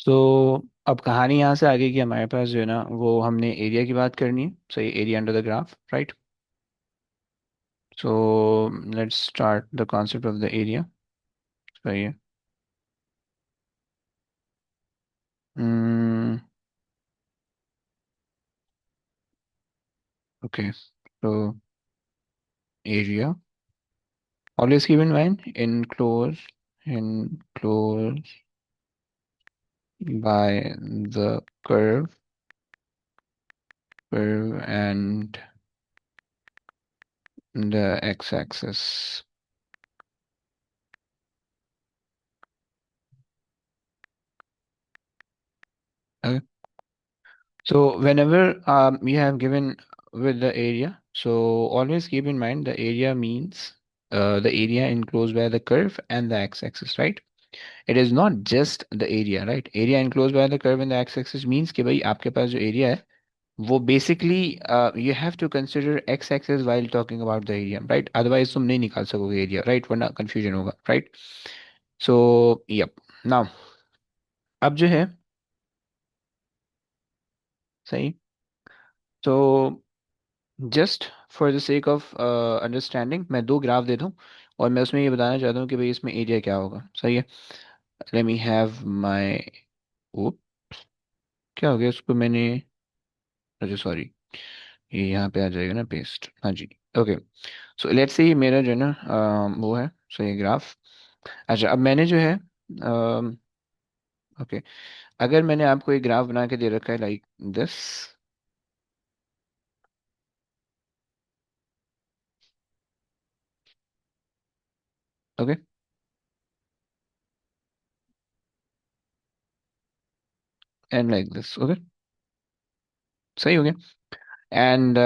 तो अब कहानी यहाँ से आगे की हमारे पास जो है ना वो हमने एरिया की बात करनी है। सही, area under the graph, right. So let's start the concept of the area. सही है। ओके, तो area always keep in mind enclosed by the curve and the x-axis. Okay. So whenever you have given with the area, so always keep in mind the area means the area enclosed by the curve and the x-axis, right? It is not just the area, right? Area enclosed by the curve and the x-axis means कि भाई आपके पास जो area है वो basically you have to consider x-axis while talking about the area, right? Otherwise तुम नहीं निकाल सकोगे area, right? वरना confusion होगा, right? So yep. Now अब जो है, सही, तो just for the sake of understanding मैं दो ग्राफ देता हूँ और मैं उसमें ये बताना चाहता हूँ कि भाई इसमें एरिया क्या होगा। सही है। लेट मी हैव माय, ओ, क्या हो गया उसको मैंने, अच्छा सॉरी, ये यहाँ पे आ जाएगा ना पेस्ट, हाँ जी। ओके, सो लेट्स से मेरा जो है ना वो है, सही ग्राफ। अच्छा अब मैंने जो है ओके, अगर मैंने आपको एक ग्राफ बना के दे रखा है like this, okay, and like this, okay, सही हो गया। एंड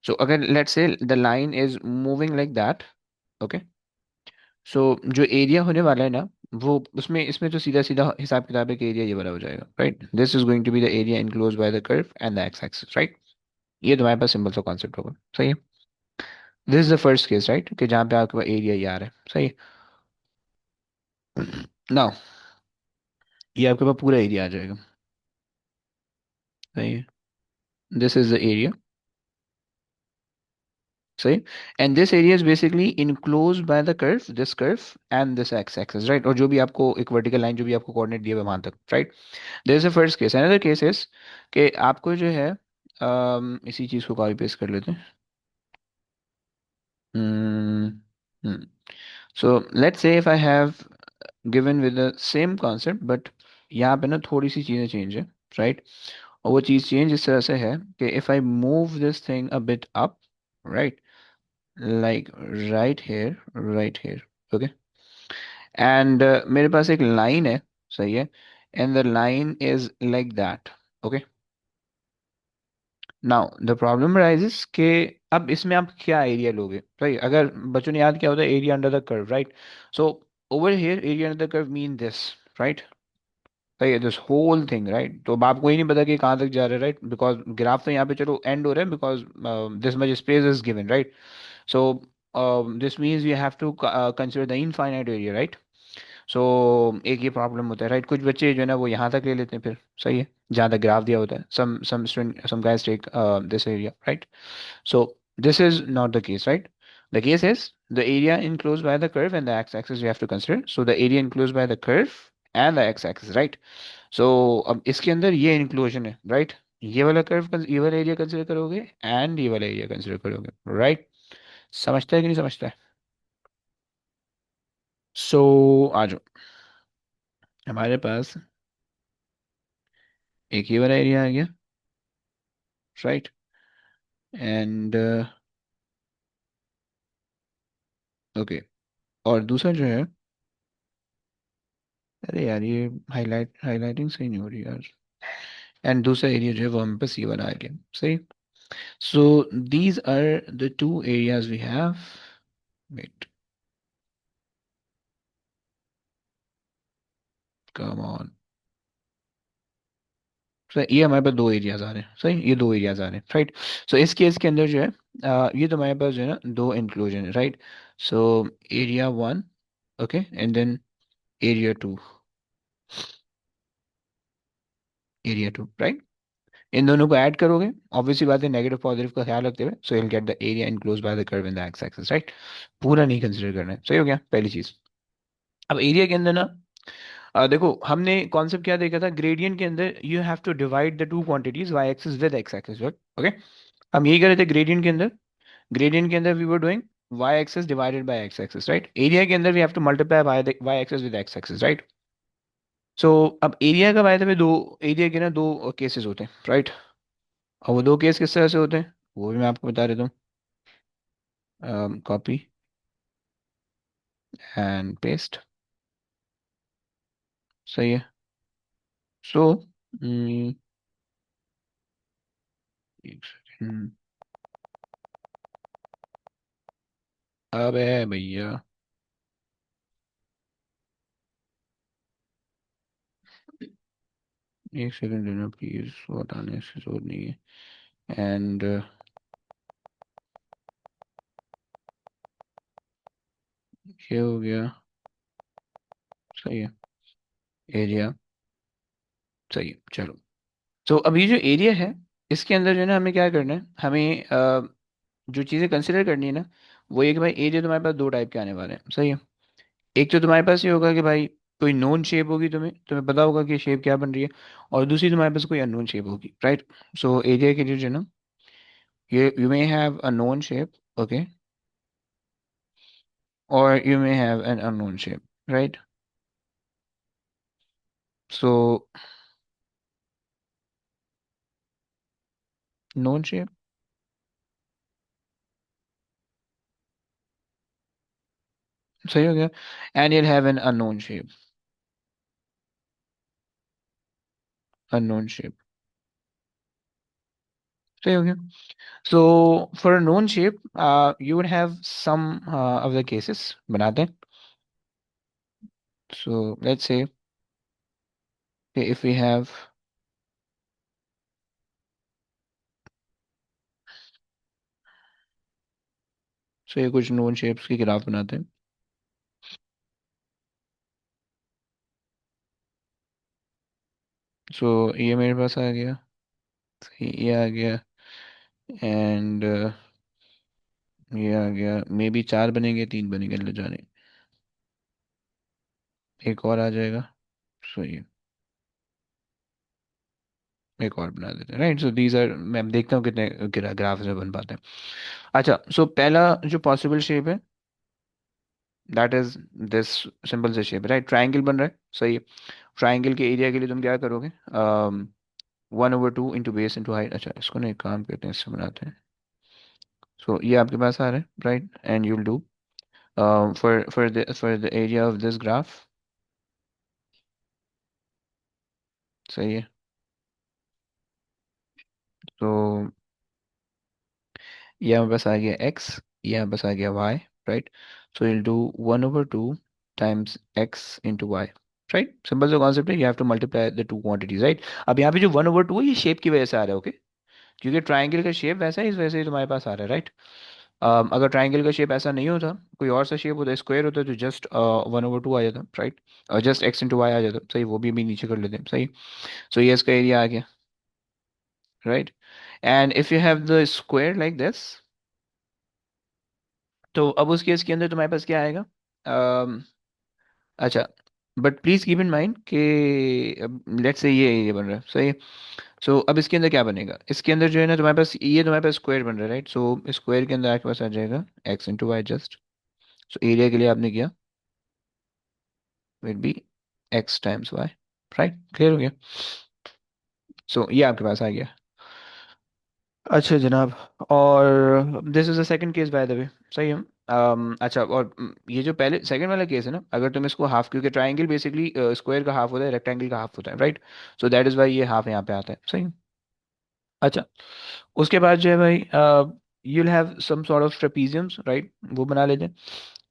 सो अगर let's say the line is moving like that, okay, so जो एरिया होने वाला है ना वो उसमें इसमें तो सीधा सीधा हिसाब किताब है कि एरिया ये वाला हो जाएगा, right. This is going to be the area enclose by the curve and the x axis, right. ये तुम्हारे पास सिंपल सा कॉन्सेप्ट होगा, सही है। This is the first case, right, कि जहाँ पे आपके पास एरिया ही आ रहा है, सही है। नाउ ये आपके पास पूरा एरिया आ जाएगा, सही है। दिस इज द एरिया, सही। And this area is basically enclose by the curve, this curve and this x axis, right. और जो भी आपको एक वर्टिकल लाइन जो भी आपको कोऑर्डिनेट दिए हुए वहां तक, right. There is a first case. Another case is कि आपको जो है इसी चीज को कॉपी पेस्ट कर लेते हैं। So let's say if I have given with the same concept but यहाँ पे ना थोड़ी सी चीज़ें चेंज है, राइट। और वो चीज़ चेंज इस तरह से है कि if I move this thing a bit up, right, like right here, okay, and मेरे पास एक लाइन है, सही है, and the line is like that, okay. Now the problem rises कि अब इसमें आप क्या एरिया लोगे, राइट। अगर बच्चों ने याद किया होता है area under the curve, right. So over here area under the curve mean this, right, सही है, दिस होल थिंग, राइट। तो अब आपको ही नहीं पता कि कहाँ तक जा रहा है, राइट, बिकॉज ग्राफ तो यहाँ पे चलो एंड हो रहा है because this much space is given, right. So this means you have to consider the infinite area, right. So एक ये प्रॉब्लम होता है, राइट। कुछ बच्चे जो है ना वो यहाँ तक ले लेते हैं फिर, सही है, जहाँ तक ग्राफ दिया होता है। Some student, some guys take this area, right. So this is not the case, right? The case is the area enclosed by the curve and the x-axis you have to consider. So the area enclosed by the curve and the x-axis, right? So अब इसके अंदर ये inclusion है, right? ये वाला curve, ये वाला area consider करोगे एंड ये वाला एरिया कंसिडर करोगे, राइट। समझता है कि नहीं समझता है? सो आ जाओ, हमारे पास एक ये वाला एरिया आ गया, राइट। एंड ओके, और दूसरा जो है, अरे यार ये हाईलाइटिंग सही नहीं हो रही यार। एंड दूसरा एरिया जो है वो हमें पास ये वाला आ गया, सही। So these are the two areas we have, wait, come on. So ये हमारे पास दो एरियाज आ रहे हैं, सही, ये दो एरियाज आ रहे हैं, राइट। सो इस केस के अंदर जो है ये तो हमारे पास जो है ना दो इंक्लूजन है, right. So area one, okay, and then area two, area two, right. इन दोनों को ऐड करोगे, ऑब्वियसली बात है, नेगेटिव पॉजिटिव का ख्याल रखते हुए, so you will get the area enclose by the curve in the x axis, right. पूरा नहीं कंसिडर करना है, सही हो गया पहली चीज। अब एरिया के अंदर ना, देखो हमने कॉन्सेप्ट क्या देखा था, ग्रेडियंट के अंदर you have to divide the two quantities y axis with x axis, okay. हम यही कर रहे थे ग्रेडियंट के अंदर। ग्रेडियंट के अंदर we were doing Y axis divided by X axis, right. Area के अंदर we have to multiply Y axis with x axis, right. So अब एरिया का बाय द वे दो, एरिया के ना दो केसेस होते हैं, राइट। और वो दो केस किस तरह से होते हैं वो भी मैं आपको बता देता हूँ। कॉपी एंड पेस्ट, सही है। सो एक सेकेंड, अबे भैया, एक सेकंड देना प्लीज, वो हटाने से जरूर नहीं है। एंड ये हो गया, सही है। एरिया, सही है, चलो। तो अब ये जो एरिया है, इसके अंदर जो है ना, हमें क्या करना है, हमें जो चीज़ें कंसिडर करनी है ना, वो ये कि भाई एरिया तुम्हारे पास दो टाइप के आने वाले हैं, सही है। एक तो तुम्हारे पास ये होगा कि भाई कोई नोन शेप होगी, तुम्हें तुम्हें पता होगा कि शेप क्या बन रही है। और दूसरी तुम्हारे पास कोई अननोन शेप होगी, राइट। सो एरिया के लिए जो है ना, ये you may have a known shape, okay, और you may have an unknown shape, right. So known shape, सही हो गया। And you'll have an unknown shape, unknown shape, सही हो गया। So for a known shape you would have some of the cases, बनाते हैं। So let's say if we have, so ये कुछ नोन शेप्स की ग्राफ बनाते हैं। सो ये मेरे पास आ गया, ये आ गया, एंड ये आ गया, मे बी चार बनेंगे, तीन बनेंगे, ले जाने, एक और आ जाएगा। सो ये एक और बना देते हैं, राइट। सो दीज आर, मैं देखता हूँ कितने ग्राफ्स में बन पाते हैं। अच्छा, सो पहला जो पॉसिबल शेप है, दैट इज दिस, सिंपल से शेप, राइट, ट्राइंगल बन रहा है, सही है। ट्राइंगल के एरिया के लिए तुम क्या करोगे, 1/2 इंटू बेस इंटू हाइट। अच्छा, इसको ना एक काम करते हैं, इससे बनाते हैं। सो ये आपके पास आ रहा है, right, and you will do for the area of this graph, सही है। तो ये हमारे पास आ गया x, ये हमारे पास आ गया y, right. So will do 1/2 times x into y, right. Simple सा कॉन्सेप्ट है, you have to multiply the two quantities, right. अब यहाँ पे जो 1/2 है, ये शेप की वजह से आ रहा है, ओके। क्योंकि ट्राइंगल का शेप वैसा है, इस वजह से तुम्हारे पास आ रहा है, राइट। अगर ट्राइंगल का शेप ऐसा नहीं होता, कोई और सा शेप होता, स्क्वायर होता, तो जस्ट 1/2 आ जाता, राइट। और जस्ट x इंटू वाई आ जाता, सही, वो भी नीचे कर लेते हैं, सही। सो ये इसका एरिया आ गया, right. And if you have the square like this, तो अब उस केस के अंदर तुम्हारे पास क्या आएगा, अच्छा, but please keep in mind कि लेट्स से ये बन रहा है, सही है। सो अब इसके अंदर क्या बनेगा, इसके अंदर जो है ना, तुम्हारे पास स्क्वायर बन रहा है, राइट। सो स्क्वायर के अंदर आपके पास आ जाएगा x into y, just. So area के लिए आपने किया, will be x times y, right, clear हो गया। सो ये आपके पास आ गया। अच्छा जनाब, और this is the second case by the way, सही है। अच्छा, और ये जो पहले सेकंड वाला केस है ना, अगर तुम इसको हाफ, क्योंकि ट्राइंगल बेसिकली स्क्वायर का हाफ होता है, रेक्टेंगल का हाफ होता है, right. So that is why ये हाफ यहाँ पे आता है, सही है। अच्छा, उसके बाद जो है भाई, you will have some sort of trapeziums, right, वो बना लेते हैं।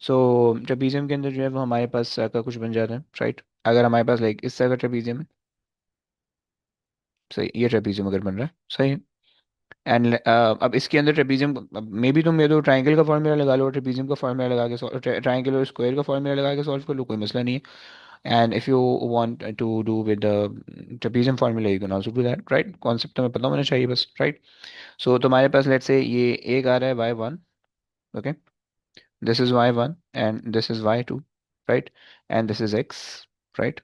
सो ट्रेपीजियम के अंदर जो है वो हमारे पास का कुछ बन जाता है, राइट। अगर हमारे पास लाइक इस तरह का ट्रेपीजियम है, सही, ये ट्रेपीजियम अगर बन रहा है, सही है। एंड अब इसके अंदर ट्रेपीजियम, मे बी तुम ये तो ट्राइंगल का फॉर्मूला लगा लो, ट्रेपीजियम का फॉर्मूला लगा के ट्राइंगल और स्क्वायर का फॉर्मूला लगा के सॉल्व कर लो, कोई मसला नहीं है। And if you want to do with the trapezium formula, you can also do that, right? Concept हमें पता होना चाहिए बस, right? So तुम्हारे पास लेट्स से ये एक आ रहा है y1, okay? This is y1 and this is y2, right? And this is x, right?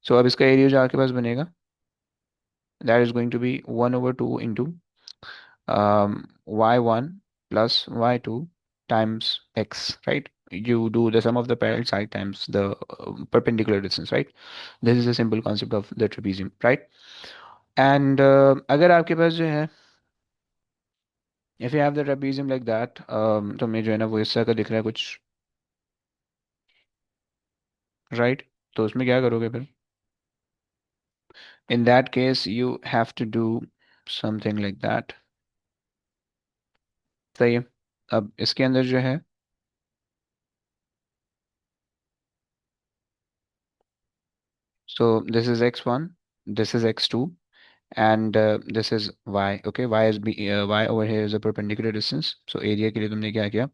So अब इसका एरिया जो आपके पास बनेगा, that is going to be 1 over 2 into y1 plus y2 times x, right? You do the sum of the parallel side times the perpendicular distance, right? This is a simple concept of the trapezium, right? And अगर आपके पास जो है, if you have the trapezium like that, तो मैं जो है ना वो इस तरह का दिख रहा है कुछ, right? तो उसमें क्या करोगे फिर? In that case you have to do something like that. सही है? अब इसके अंदर जो है, so this is x1, this is x2, and this is y. Okay, y over here is a perpendicular distance. So area के लिए तुमने क्या किया?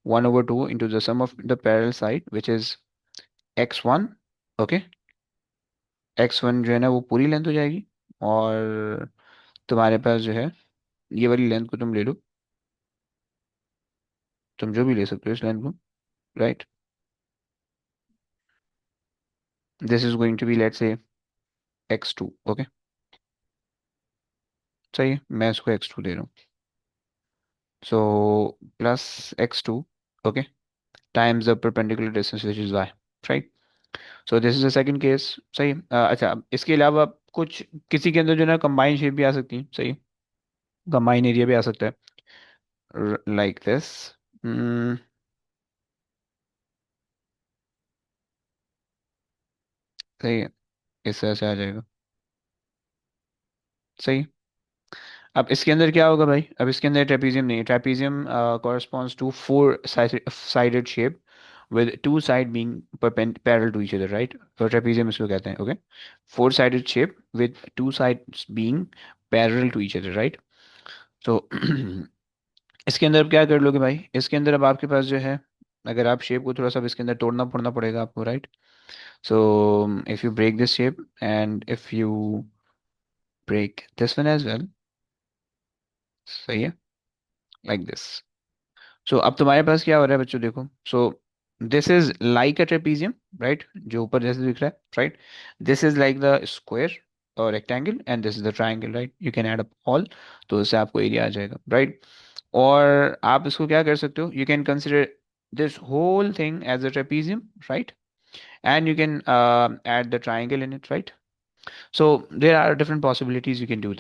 1 over 2 into the sum of the parallel side, which is x1. Okay, x1 जो है ना वो पूरी लेंथ हो जाएगी, और तुम्हारे पास जो है ये वाली लेंथ को तुम ले लो, तुम जो भी ले सकते हो इस लेंथ को, right? This is going to be let's say x2. Okay, सही है, मैं इसको x2 दे रहा हूँ. So plus x2, okay, times the perpendicular distance which is y, right? So this is the second case. सही है. अच्छा, अब इसके अलावा कुछ किसी के अंदर जो है ना कंबाइन शेप भी आ सकती है, सही, कंबाइन एरिया भी आ सकता है, लाइक दिस. सही है, इस तरह से आ जाएगा. सही. अब इसके अंदर क्या होगा भाई? अब इसके अंदर ट्रेपीजियम नहीं है. Trapezium corresponds to four sided shape with two side being parallel to each other, right? तो ट्रेपीजियम इसको कहते हैं, okay. Four sided shape with two sides being parallel to each other, right? तो इसके अंदर अब क्या कर लोगे भाई? इसके अंदर अब आपके पास जो है, अगर आप शेप को थोड़ा सा इसके अंदर तोड़ना फोड़ना पड़ेगा आपको, right? So if you break this shape and if you break this one as well, सही है, लाइक दिस. सो अब तुम्हारे पास क्या हो रहा है बच्चों, देखो. So this is like a trapezium, right? जो ऊपर जैसे दिख रहा है, right? This is like the square और rectangle, and this is the triangle, right? You can add up all, तो इससे आपको एरिया आ जाएगा, राइट? और आप इसको क्या कर सकते हो, you can consider this whole thing as a trapezium, right? And you can add the triangle in it, right? So there are different possibilities you can do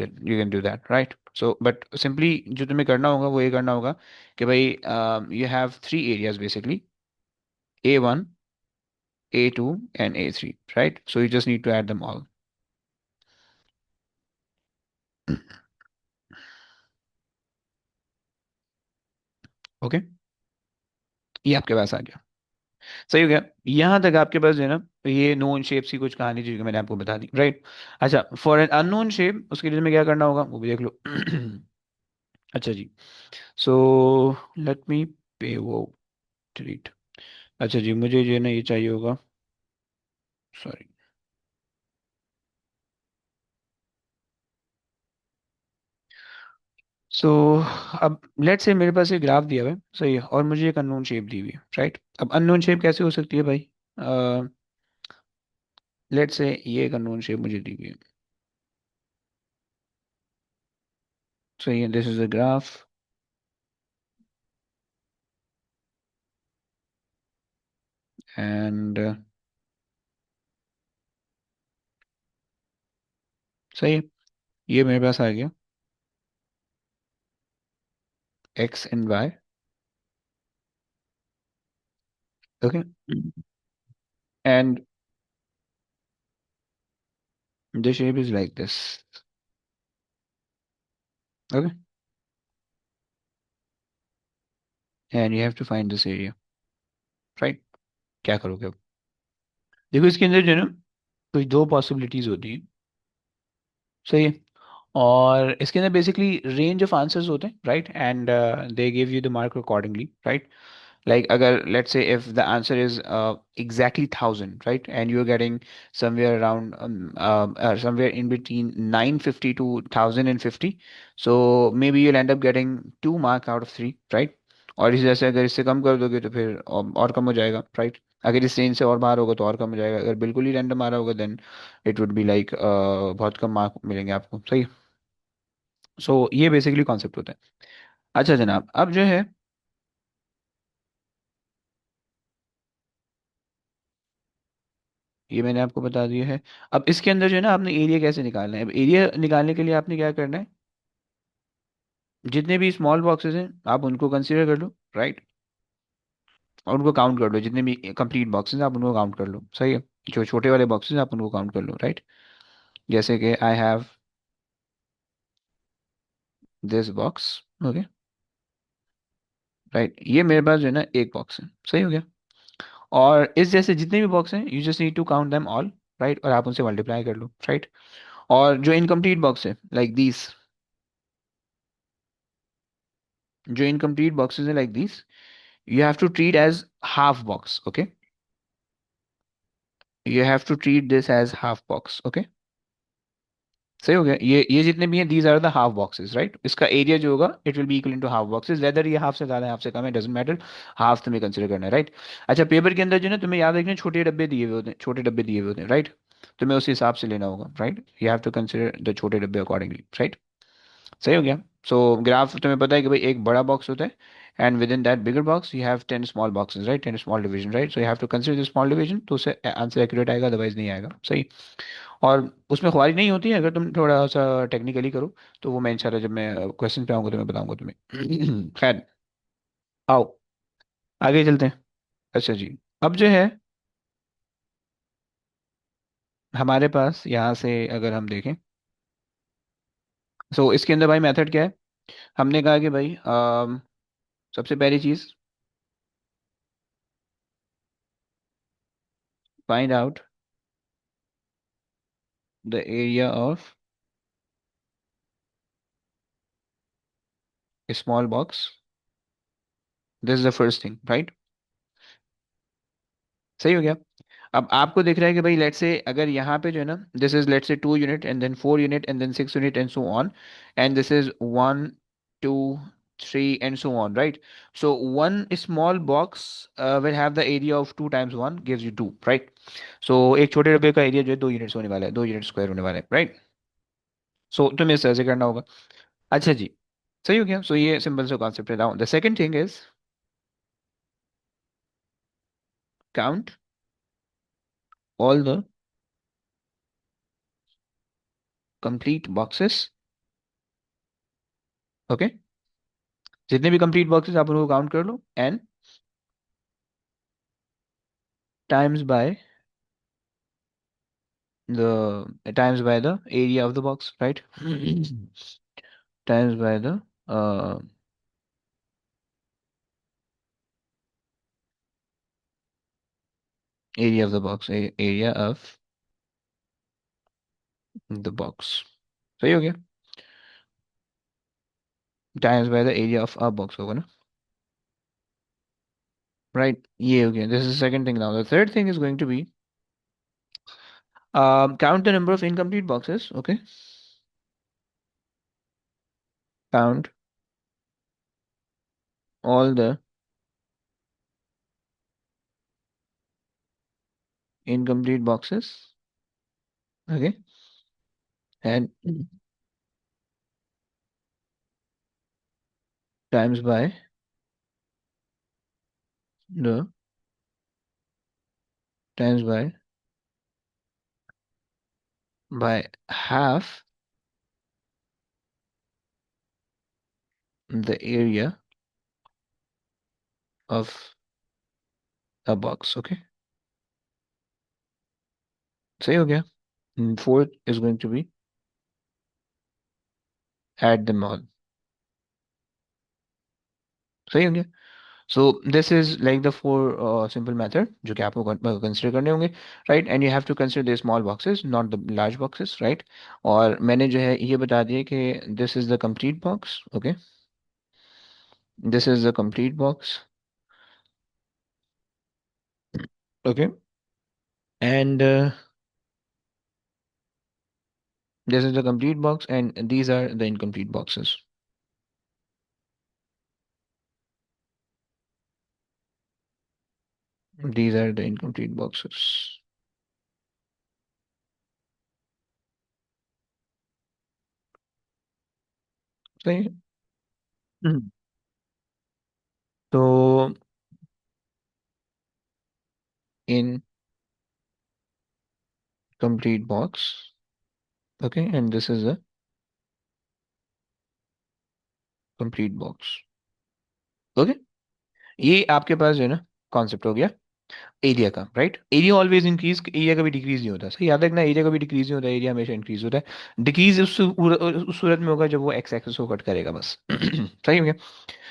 that, right? So but simply जो तुम्हें करना होगा वो ये करना होगा कि भाई you have three areas basically, A1, A2 and A3, right? So you just need to add them all. Okay, ये आपके पास आ गया. सही हो गया. यहाँ तक आपके पास जो है ना, ये नोन शेप्स की कुछ कहानी थी जो कि मैंने आपको बता दी, राइट? अच्छा, फॉर एन अननोन शेप उसके लिए तुम्हें क्या करना होगा वो भी देख लो. अच्छा जी. सो लेट मी पे वो डिलीट. अच्छा जी, मुझे जो है ना ये चाहिए होगा, सॉरी. सो अब लेट्स से मेरे पास एक ग्राफ दिया हुआ है, सही है, और मुझे एक अननोन शेप दी हुई है, राइट? अब अननोन शेप कैसे हो सकती है भाई? लेट्स से ये एक अननोन शेप मुझे दी हुई है, सही है. This is a graph, and सही है, ये मेरे पास आ गया x and y, okay. And the shape is like this, okay. And you have to find this area, right? क्या करोगे अब? देखो इसके अंदर जो है ना कुछ दो पॉसिबिलिटीज होती हैं, सही है. और इसके अंदर बेसिकली रेंज ऑफ आंसर्स होते हैं, right? And they give you the mark accordingly, right? Like अगर let's say if the answer is exactly 1000, right, and you're getting somewhere around somewhere in between 950 to 1050, so maybe you'll end up getting 2 mark out of 3, right? और इस जैसे अगर इससे कम कर दोगे तो फिर और कम हो जाएगा, right? अगर इस रेंज से और बाहर होगा तो और कम हो जाएगा, अगर बिल्कुल ही रैंडम आ रहा होगा then it would be like बहुत कम मार्क मिलेंगे आपको, सही। सो ये बेसिकली कॉन्सेप्ट होता है। अच्छा जनाब, अब जो है ये मैंने आपको बता दिया है। अब इसके अंदर जो है ना आपने एरिया कैसे निकालना है, अब एरिया निकालने के लिए आपने क्या करना है, जितने भी स्मॉल बॉक्सेस हैं आप उनको कंसीडर कर लो, राइट, और उनको काउंट कर लो, जितने भी कंप्लीट बॉक्सेस आप उनको काउंट कर लो, सही है। जो छोटे वाले बॉक्सेस आप उनको काउंट कर लो, राइट। जैसे कि I have this box, okay, right, ये मेरे पास जो है ना एक बॉक्स है, सही हो गया। और इस जैसे जितने भी बॉक्स हैं you just need to count them all, right, और आप उनसे मल्टीप्लाई कर लो, राइट। और जो इनकम्प्लीट बॉक्स है लाइक दिस, जो इनकम्प्लीट बॉक्सेस हैं like this, you have to treat as half box, okay, you have to treat this as half box, okay। सही हो गया, ये जितने भी हैं these are the half boxes, right. इसका एरिया जो होगा it will be equal to half boxes, whether ये हाफ से ज्यादा है हाफ से कम है डजेंट मैटर, हाफ तुम्हें कंसिडर करना है, राइट। अच्छा पेपर के अंदर जो है ना तुम्हें याद रखना है, छोटे डब्बे दिए हुए होते हैं, छोटे डब्बे दिए हुए होते हैं, राइट। तुम्हें उस हिसाब से लेना होगा, right, you have to consider the छोटे डब्बे अकॉर्डिंगली, राइट। सही हो गया। सो ग्राफ तुम्हें पता है कि भाई एक बड़ा बॉक्स होता है and within that bigger box you have 10 small boxes, right, 10 small division, right, so you have to consider the small division, तो उससे आंसर एक्यूरेट आएगा, अदरवाइज नहीं आएगा, सही। और उसमें ख्वारी नहीं होती है, अगर तुम थोड़ा सा टेक्निकली करो तो वो मैं इंशाल्लाह जब मैं क्वेश्चन पे आऊंगा तो मैं बताऊंगा तुम्हें। खैर, आओ आगे चलते हैं। अच्छा जी, अब जो है हमारे पास यहाँ से अगर हम देखें, सो इसके अंदर भाई मेथड क्या है, हमने कहा कि भाई सबसे पहली चीज़, find out the area of small box, this is the first thing, right. सही हो गया। अब आपको दिख रहा है कि भाई लेट्स से अगर यहाँ पे जो है ना this is let's say 2 unit and then 4 unit and then 6 unit and so on, and this is 1 2 3 and so on, right. So one small box will have the area of 2 times 1 gives you 2, right. So एक छोटे डब्बे का area जो है 2 units होने वाला है, 2 unit square होने वाला है, राइट। सो तुम्हें इस तरह से करना होगा। अच्छा जी, सही हो गया। सो ये सिंपल सा कॉन्सेप्ट है। The second thing is count all the complete boxes, okay, जितने भी कंप्लीट बॉक्सेस आप उनको काउंट कर लो, N times by the area of the box, right, times by the area of the box, area of the box, सही हो गया, times by the area of a box होगा ना, राइट, ये हो गया। This is second thing. Now the third thing is going to B count the number of incomplete boxes, okay, count all the incomplete boxes, okay, and times the times by half the area of a box, okay, सही हो गया। Fourth is going to be add them all, सही हो गया। So this is like the four simple method जो कि आपको consider करने होंगे, right, and you have to consider the small boxes not the large boxes, right. और मैंने जो है ये बता दिया कि this is the complete box, okay, this is the complete box Okay. And this is the complete box, and these are the incomplete boxes. These are the incomplete boxes. सही है? हम्म। तो in complete box, okay, and this is a complete box. Okay, ये आपके पास जो है ना concept हो गया एरिया का, right? Area always increase, area कभी डिक्रीज नहीं होता, सही याद रखना, एरिया कभी डिक्रीज नहीं होता, एरिया हमेशा इंक्रीज होता है। डिक्रीज उस सूरत में होगा जब वो एक्स एक्सिस को कट करेगा, बस। सही हो गया।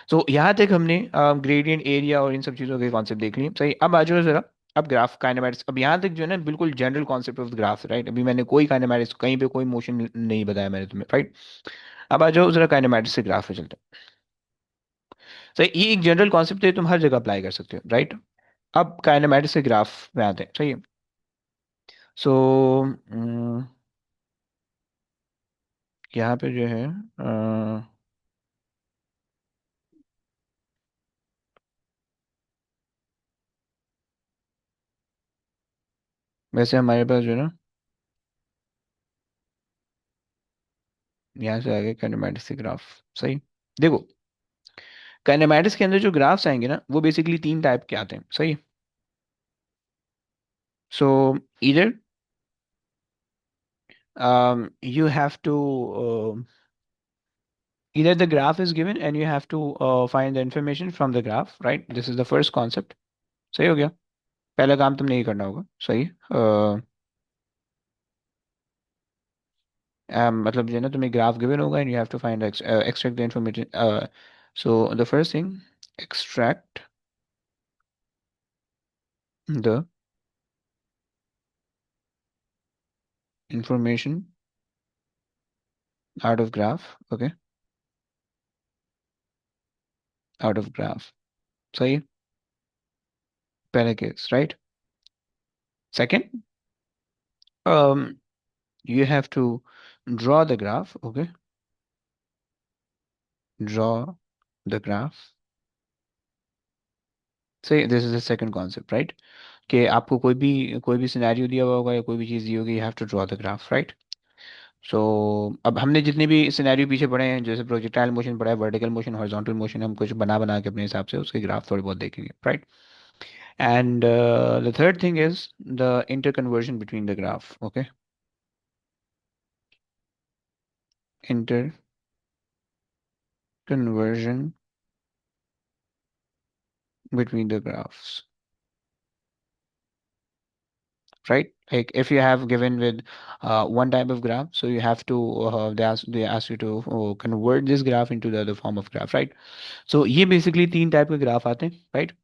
तो यहाँ तक हमने ग्रेडियंट, एरिया और इन सब चीज़ों के कॉन्सेप्ट देख लिए, सही। अब आ जाओ जरा, अब ग्राफ काइनेमैटिक्स, अब यहाँ तक जो है ना बिल्कुल general concept of graph, right? अभी मैंने कोई काइनेमैटिक्स कहीं पे कोई मोशन नहीं बताया मैंने तुम्हें, राइट? अब आ जाओ जरा काइनेमैटिक्स से ग्राफ पे चलते हैं। सही, ये एक जनरल कॉन्सेप्ट है, तुम हर जगह अप्लाई कर सकते हो, राइट? अब काइनेमैटिक्स से ग्राफ में आते हैं, सही है। सो यहाँ पे जो है वैसे हमारे पास जो है ना, यहाँ से आगे काइनेमैटिक्स से ग्राफ, सही। देखो, काइनेमैटिक्स के अंदर जो ग्राफ्स आएंगे ना, वो बेसिकली तीन टाइप के आते हैं, सही। सो इधर you have to either the graph is given and you have to find the information from the graph, right? This is the first concept. सही हो गया, पहला काम तुमने ये करना होगा, सही। मतलब जो है ना, तुम्हें ग्राफ गिवन होगा and you have to find extract the information. So the first thing, extract the information out of graph, okay, out of graph, सही। पहला case, right. Second, you have to draw the graph, okay, draw the graph, say this is the second concept, right? कि आपको कोई भी scenario दिया हुआ होगा या कोई भी चीज़ दी होगी, you have to draw the graph, right? So अब हमने जितने भी सिनेरियो पीछे पढ़े हैं, जैसे प्रोजेक्टाइल मोशन पढ़ा है, वर्टिकल मोशन, हॉरिजॉन्टल मोशन, हम कुछ बना बना के अपने हिसाब से उसके ग्राफ थोड़े बहुत देखेंगे, right? And the third thing is the inter conversion between the graph, okay, inter conversion between the graphs, right? Like if you have given with one type of graph, so you have to they ask you to convert this graph into the other form of graph, right? So ये basically तीन type के graph आते हैं, right?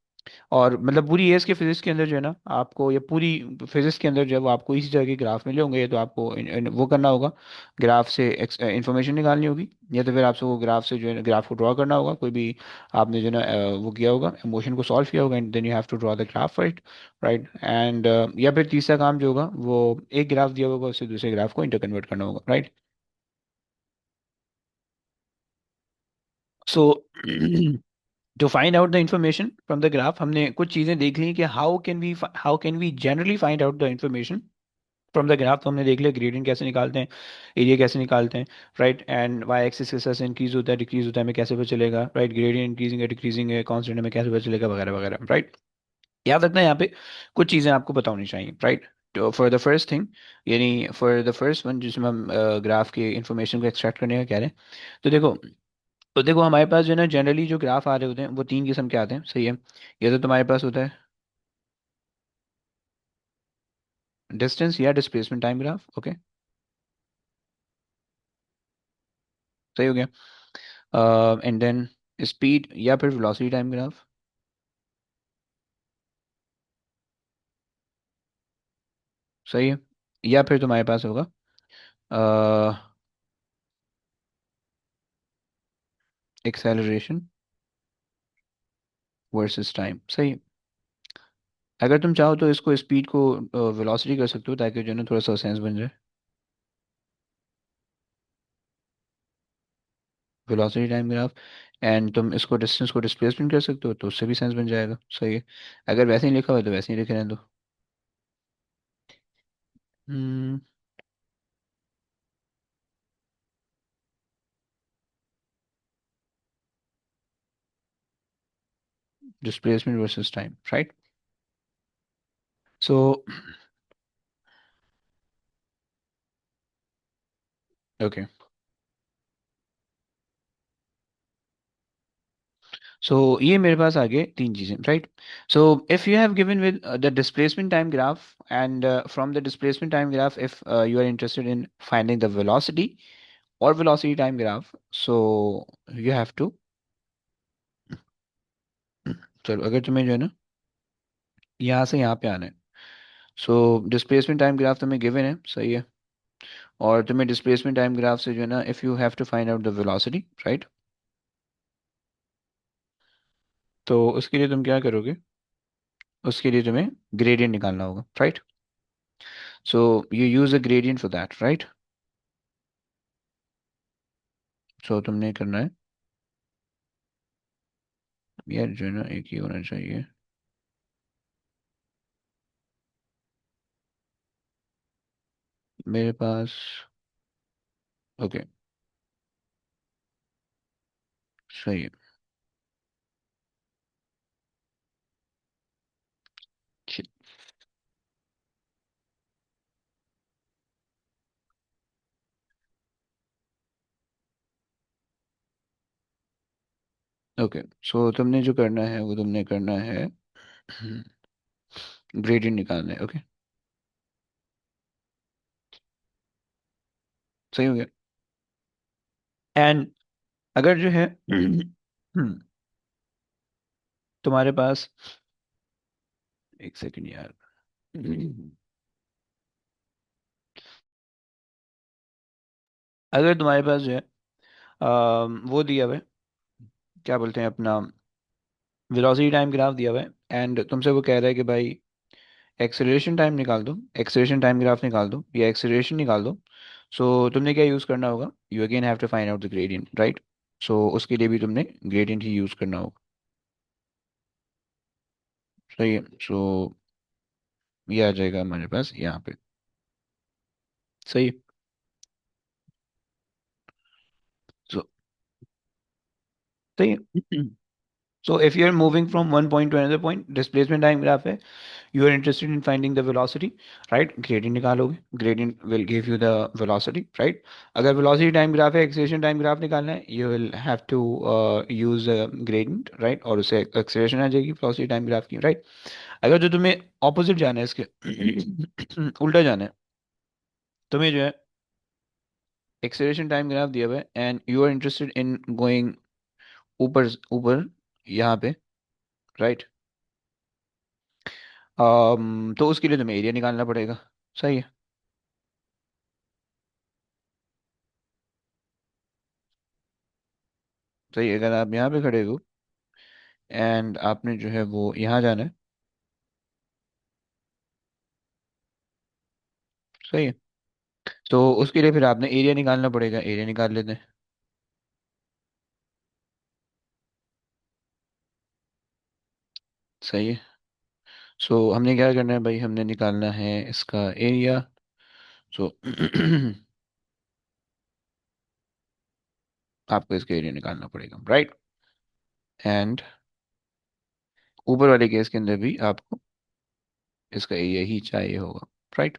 और मतलब पूरी as के physics के अंदर जो है ना, आपको ये पूरी फिजिक्स के अंदर जब आपको इसी तरह के ग्राफ मिले होंगे, तो आपको वो करना होगा, ग्राफ से इंफॉर्मेशन निकालनी होगी, या तो फिर आपसे वो ग्राफ से जो है ग्राफ को ड्रॉ करना होगा, कोई भी आपने जो है ना वो किया होगा, इमोशन को सॉल्व किया होगा, and then you have to draw the graph, right? Right, and या फिर तीसरा काम जो होगा, वो एक ग्राफ दिया होगा, उससे दूसरे ग्राफ को इंटर कन्वर्ट करना होगा, right? So to find out the information from the graph, हमने कुछ चीज़ें देख ली कि how can we generally find out the information from the graph. तो हमने देख लिया ग्रेडियंट कैसे निकालते हैं, एरिया कैसे निकालते हैं, राइट? एंड वाई एक्सिस के साथ से इंक्रीज होता है डिक्रीज होता है हमें कैसे पता चलेगा, राइट? ग्रेडियंट इंक्रीजिंग है डिक्रीजिंग है कांस्टेंट हमें कैसे पता चलेगा, वगैरह वगैरह, राइट? याद रखना है यहाँ पे कुछ चीज़ें आपको पता होनी चाहिए, राइट? तो फॉर द फर्स्ट थिंग, यानी फॉर द फर्स्ट वन जिसमें हम ग्राफ के इंफॉर्मेशन को एक्सट्रैक्ट करने का कह रहे हैं, तो देखो हमारे पास जो है ना जनरली जो ग्राफ आ रहे होते हैं वो तीन किस्म के आते हैं, सही है। ये तो तुम्हारे पास होता है डिस्टेंस या डिस्प्लेसमेंट टाइम ग्राफ, ओके, सही हो गया। एंड देन स्पीड या फिर वेलोसिटी टाइम ग्राफ, सही है। या फिर तुम्हारे पास होगा एक्सेलरेशन वर्सेस टाइम, सही है। अगर तुम चाहो तो इसको स्पीड को वेलोसिटी कर सकते हो, ताकि जो है ना थोड़ा सा सेंस बन जाए। Velocity time graph. एंड तुम इसको डिस्टेंस को डिस्प्लेसमेंट कर सकते हो, तो उससे भी सेंस बन जाएगा। सही है। अगर वैसे ही लिखा हुआ है तो वैसे ही लिखे रहने दो। हम्म। Displacement versus time, right. So okay. So ये मेरे पास आ गए तीन चीजें, right. So if you have given with the displacement time graph, and from the displacement time graph if you are interested in finding the velocity और velocity time graph, so you have to, चलो अगर तुम्हें जो है ना यहाँ से यहाँ पे आना है, सो डिस्प्लेसमेंट टाइम ग्राफ तुम्हें गिवन है, सही है। और तुम्हें डिस्प्लेसमेंट टाइम ग्राफ से जो है ना, if you have to find out the velocity, right, तो उसके लिए तुम क्या करोगे, उसके लिए तुम्हें ग्रेडियंट निकालना होगा, right. So you use a gradient for that, right. So तुमने करना है, यार जो है ना एक ही होना चाहिए। मेरे पास, ओके, सही है। ओके। सो तुमने जो करना है वो तुमने करना है, ग्रेडियंट निकालना है, ओके। सही हो गया। एंड अगर जो है तुम्हारे पास, एक सेकंड यार, अगर तुम्हारे पास जो है वो दिया हुआ है, क्या बोलते हैं अपना, वेलोसिटी टाइम ग्राफ दिया हुआ है, एंड तुमसे वो कह रहा है कि भाई एक्सेलरेशन टाइम निकाल दो, एक्सेलरेशन टाइम ग्राफ निकाल दो या एक्सेलरेशन निकाल दो, सो तुमने क्या यूज़ करना होगा, you again have to find out the gradient, right. So उसके लिए भी तुमने ग्रेडियंट ही यूज़ करना होगा। सही है। सो ये आ जाएगा हमारे पास यहाँ पे। सही है। सो सही है। So if you are moving from one point to another point, displacement time graph है, you are interested in finding the velocity, right, gradient निकालोगे, gradient will give you the velocity, right। अगर velocity time graph है, acceleration time graph निकालना है, you will have to use a gradient, right, और उसे acceleration आ जाएगी velocity time graph की, right। अगर जो तुम्हें opposite जाना है इसके उल्टा जाना है, तुम्हें जो है acceleration time graph दिया हुआ है and you are interested in going ऊपर ऊपर यहाँ पे, right, तो उसके लिए तुम्हें एरिया निकालना पड़ेगा। सही है। सही है। अगर आप यहाँ पे खड़े हो एंड आपने जो है वो यहाँ जाना है, सही है, तो उसके लिए फिर आपने एरिया निकालना पड़ेगा, एरिया निकाल लेते हैं। सही है। सो हमने क्या करना है भाई, हमने निकालना है इसका एरिया। सो आपको इसका एरिया निकालना पड़ेगा, राइट। एंड ऊपर वाले केस के अंदर भी आपको इसका एरिया ही चाहिए होगा, राइट।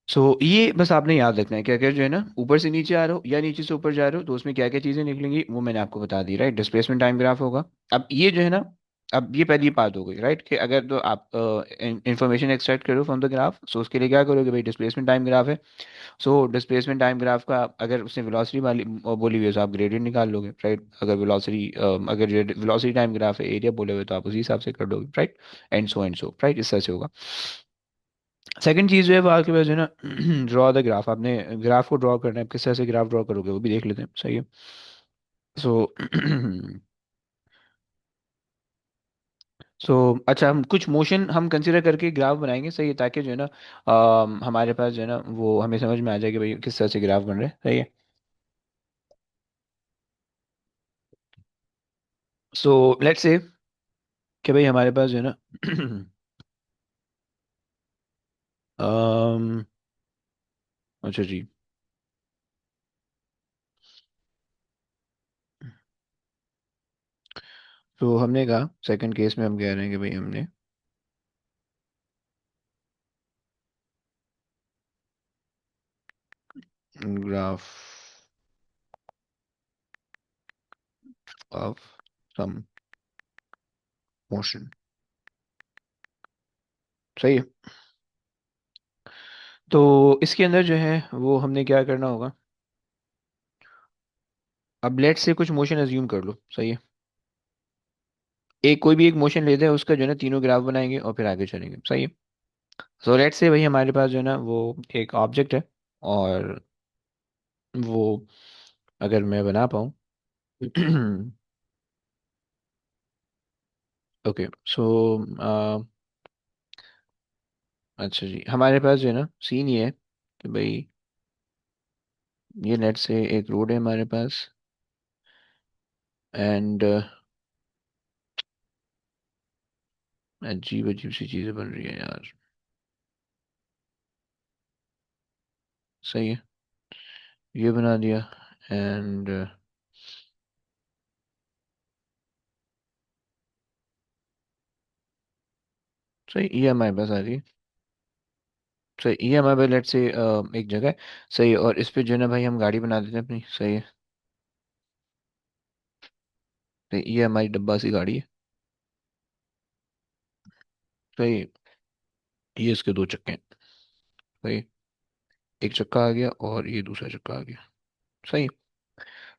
सो ये बस आपने याद रखना है कि अगर जो है ना ऊपर से नीचे आ रहे हो या नीचे से ऊपर जा रहे हो, तो उसमें क्या क्या चीज़ें निकलेंगी वो मैंने आपको बता दी, राइट। डिस्प्लेसमेंट टाइम ग्राफ होगा। अब ये जो है ना, अब ये पहली बात हो गई, राइट, कि अगर तो आप इंफॉर्मेशन एक्सट्रैक्ट करो फ्रॉम द ग्राफ, सो उसके लिए क्या करोगे भाई, डिस्प्लेसमेंट टाइम ग्राफ है। सो डिस्प्लेसमेंट टाइम ग्राफ का अगर उसने वेलोसिटी वाली बोली हुई है तो आप ग्रेडियंट निकाल लोगे, राइट। अगर वेलोसिटी, अगर वेलोसिटी टाइम ग्राफ है, एरिया बोले हुए, तो आप उसी हिसाब से कर दोगे, राइट। एंड सो राइट, इस तरह से होगा। सेकंड चीज़ जो है वो आपके पास जो है ना, ड्रॉ द ग्राफ, आपने ग्राफ को ड्रॉ करना है, किस तरह से ग्राफ ड्रॉ करोगे वो भी देख लेते हैं, सही है। सो सो अच्छा, हम कुछ मोशन हम कंसीडर करके ग्राफ बनाएंगे, सही है, ताकि जो है ना हमारे पास जो है ना वो हमें समझ में आ जाए कि भाई किस तरह से ग्राफ बन रहे हैं, सही है। सो लेट्स से कि भाई हमारे पास जो है ना अम, अच्छा जी। तो हमने कहा सेकंड केस में हम कह रहे हैं कि भाई हमने ग्राफ ऑफ सम मोशन, सही है। तो इसके अंदर जो है वो हमने क्या करना होगा, अब लेट से कुछ मोशन अज्यूम कर लो, सही है। एक कोई भी एक मोशन लेते हैं, उसका जो है ना तीनों ग्राफ बनाएंगे और फिर आगे चलेंगे, सही है। सो लेट से भाई हमारे पास जो है ना वो एक ऑब्जेक्ट है, और वो अगर मैं बना पाऊँ ओके। सो अच्छा जी, हमारे पास जो है ना सीन ये है कि भाई ये लेट से एक रोड है हमारे पास, एंड अजीब अजीब सी चीज़ें बन रही है यार, सही है, ये बना दिया। एंड सही, ये हमारे पास आ रही है, सही, ये हमारे पास लेट से एक जगह है, सही है, और इस पे जो है ना भाई हम गाड़ी बना देते हैं अपनी, सही है। तो ये हमारी डब्बा सी गाड़ी है, सही है। ये इसके दो चक्के हैं, सही, एक चक्का आ गया और ये दूसरा चक्का आ गया, सही।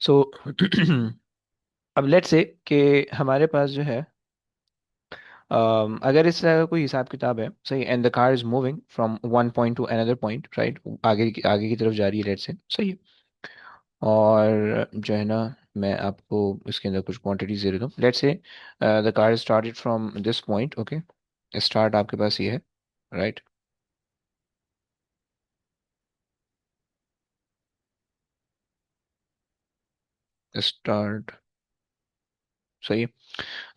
सो अब लेट्स से कि हमारे पास जो है अगर इस तरह का कोई हिसाब किताब है, सही, and the car is moving from one point to another point, right, आगे की तरफ जा रही है लेट्स से, सही है। और जो है ना मैं आपको इसके अंदर कुछ क्वांटिटीज दे देता हूँ, let's say the car started from this point, okay, start आपके पास ये है, राइट, स्टार्ट, सही है,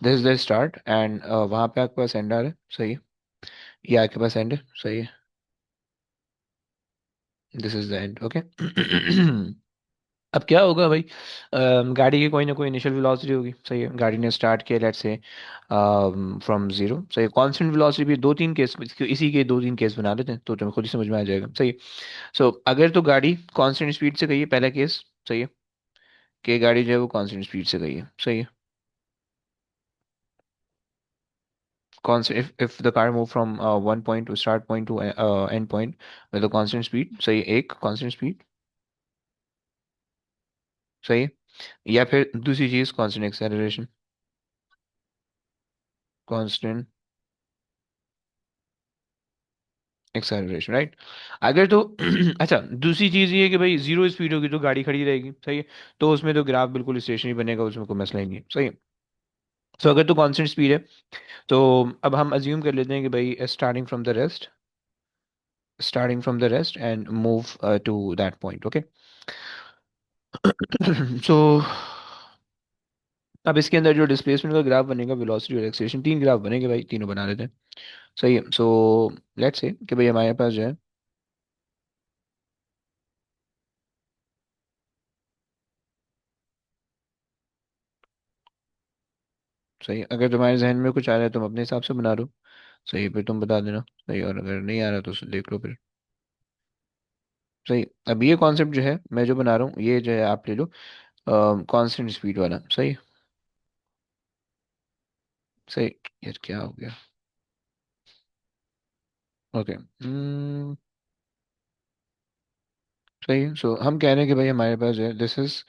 this is the start, and वहाँ पे आपके पास एंड आ रहा है, सही है, ये आपके पास एंड है, सही है, this is the end, okay. अब क्या होगा भाई, गाड़ी की कोई ना कोई इनिशियल वेलोसिटी होगी, सही है, गाड़ी ने स्टार्ट किया लेट्स से फ्रॉम जीरो, सही, कांस्टेंट वेलोसिटी भी दो तीन केस, इसी के दो तीन केस बना लेते हैं तो तुम्हें खुद ही समझ में आ जाएगा, सही। सो अगर तो गाड़ी कांस्टेंट स्पीड से गई है, पहला केस, सही है, कि गाड़ी जो है वो कांस्टेंट स्पीड से गई है, सही है, constant if the car move from one point to start point to end point with a constant speed, सही है, एक constant speed, सही है, या फिर दूसरी चीज constant acceleration, constant acceleration, right. अगर तो अच्छा, दूसरी चीज ये है कि भाई जीरो स्पीड होगी तो गाड़ी खड़ी रहेगी, सही है, तो उसमें तो ग्राफ बिल्कुल स्टेशनरी बनेगा, उसमें कोई मसला ही नहीं है, सही है। सो अगर तो कांस्टेंट स्पीड है, तो अब हम अज्यूम कर लेते हैं कि भाई starting from the rest and move to that point, okay. So अब इसके अंदर जो डिस्प्लेसमेंट का ग्राफ बनेगा, वेलोसिटी और एक्सेलरेशन, तीन ग्राफ बनेंगे भाई, तीनों बना लेते हैं, सही है। सो लेट्स से कि भाई हमारे पास जो है, सही है, अगर तुम्हारे जहन में कुछ आ रहा है तुम अपने हिसाब से बना लो, सही है, फिर तुम बता देना, सही, और अगर नहीं आ रहा तो उसे देख लो फिर, सही। अब ये कॉन्सेप्ट जो है मैं जो बना रहा हूँ, ये जो है आप ले लो कांस्टेंट स्पीड वाला, सही, सही। यार क्या हो गया, ओके, सही है। सो हम कह रहे हैं कि भाई हमारे पास जो है, this is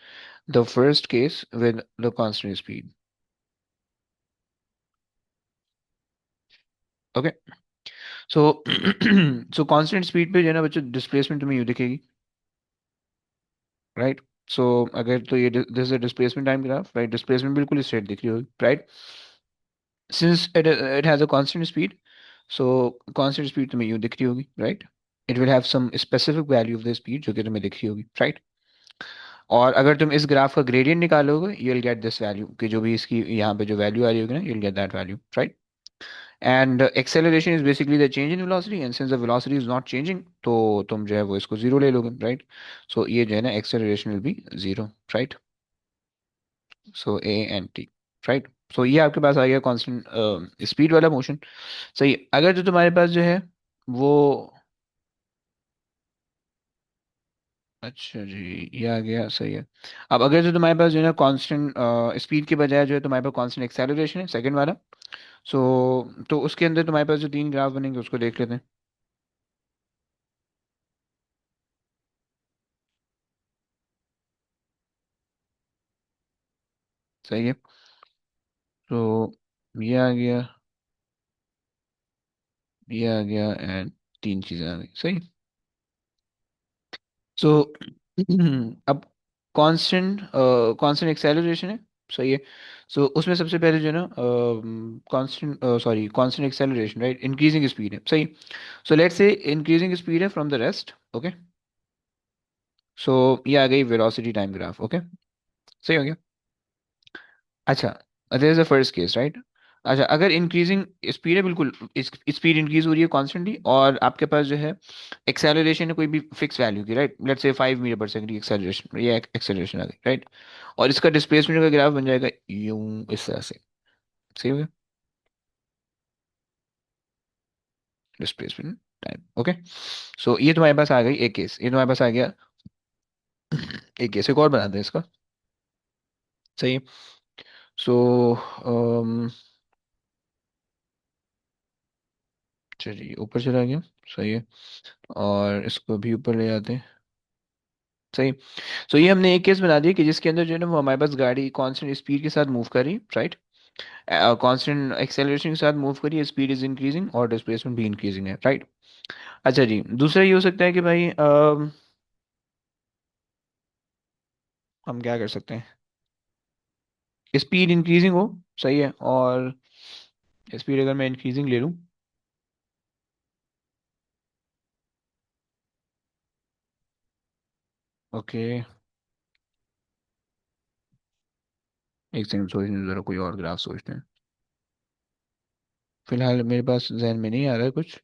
the first case with the constant speed, okay. So so constant speed पे जो है ना बच्चों, डिस्प्लेसमेंट तुम्हें यूँ दिखेगी, राइट। सो अगर तो ये this is displacement time graph, right, displacement बिल्कुल स्ट्रेट दिख रही होगी, right. Since it has a constant speed, so constant speed तुम्हें यूँ दिख रही होगी, right? It will have some specific value of the speed जो कि तुम्हें दिख रही होगी, राइट? और अगर तुम इस ग्राफ का ग्रेडियंट निकालोगे, you will get this value, कि जो भी इसकी यहाँ पे जो वैल्यू आ रही होगी ना, you will get that value, right? And acceleration is basically the change in velocity, and since the velocity is not changing, तो तुम जो है वो इसको जीरो ले लोगे, राइट? सो ये जो है ना, acceleration will be zero, right? So A and T, right? So ये आपके पास आ गया कांस्टेंट स्पीड वाला मोशन। सही। अगर जो तुम्हारे पास जो है वो, अच्छा जी, ये आ गया, सही है। अब अगर जो तुम्हारे पास जो है ना कांस्टेंट स्पीड के बजाय जो है तुम्हारे पास कांस्टेंट एक्सेलरेशन है, सेकंड वाला, सो तो उसके अंदर तुम्हारे पास जो तीन ग्राफ बनेंगे उसको देख लेते हैं। सही है। तो ये आ गया, ये आ गया, एंड तीन चीजें आ गई, सही। सो अब कांस्टेंट कांस्टेंट एक्सेलरेशन है, सही है। सो उसमें सबसे पहले जो है ना constant, sorry, constant acceleration, right, increasing speed है, सही। सो लेट्स से इंक्रीजिंग स्पीड है from the rest, okay. So ये आ गई वेलोसिटी टाइम ग्राफ, ओके। सही हो गया। अच्छा, there is a first case, right? अच्छा, अगर इंक्रीजिंग स्पीड है, बिल्कुल स्पीड इंक्रीज हो रही है कॉन्स्टेंटली, और आपके पास जो है एक्सेलरेशन है कोई भी फिक्स वैल्यू की, राइट? लेट्स से 5 मीटर पर सेकंड की एक्सेलरेशन, ये एक्सेलरेशन आ गई, राइट? और इसका डिस्प्लेसमेंट का ग्राफ बन जाएगा यूं, इस तरह से। सही हो गया। Displacement time, okay. सो ये तुम्हारे पास आ गई एक केस, ये तुम्हारे पास आ गया एक केस। एक और बनाते हैं इसका, सही है। सो चलिए, ऊपर चला गया, सही है। और इसको भी ऊपर ले जाते हैं, सही। सो ये हमने एक केस बना दिया कि जिसके अंदर जो है ना वो हमारे पास गाड़ी कांस्टेंट स्पीड के साथ मूव कर रही है, राइट? कांस्टेंट एक्सेलरेशन के साथ मूव कर रही है, स्पीड इज इंक्रीजिंग और डिस्प्लेसमेंट भी इंक्रीजिंग है, राइट? अच्छा जी, दूसरा ये हो सकता है कि भाई हम क्या कर सकते हैं, स्पीड इंक्रीजिंग हो, सही है, और स्पीड अगर मैं इंक्रीजिंग ले लूँ, ओके। एक सेकंड सोचने दो जरा, कोई और ग्राफ सोचते हैं। फिलहाल मेरे पास जहन में नहीं आ रहा है कुछ।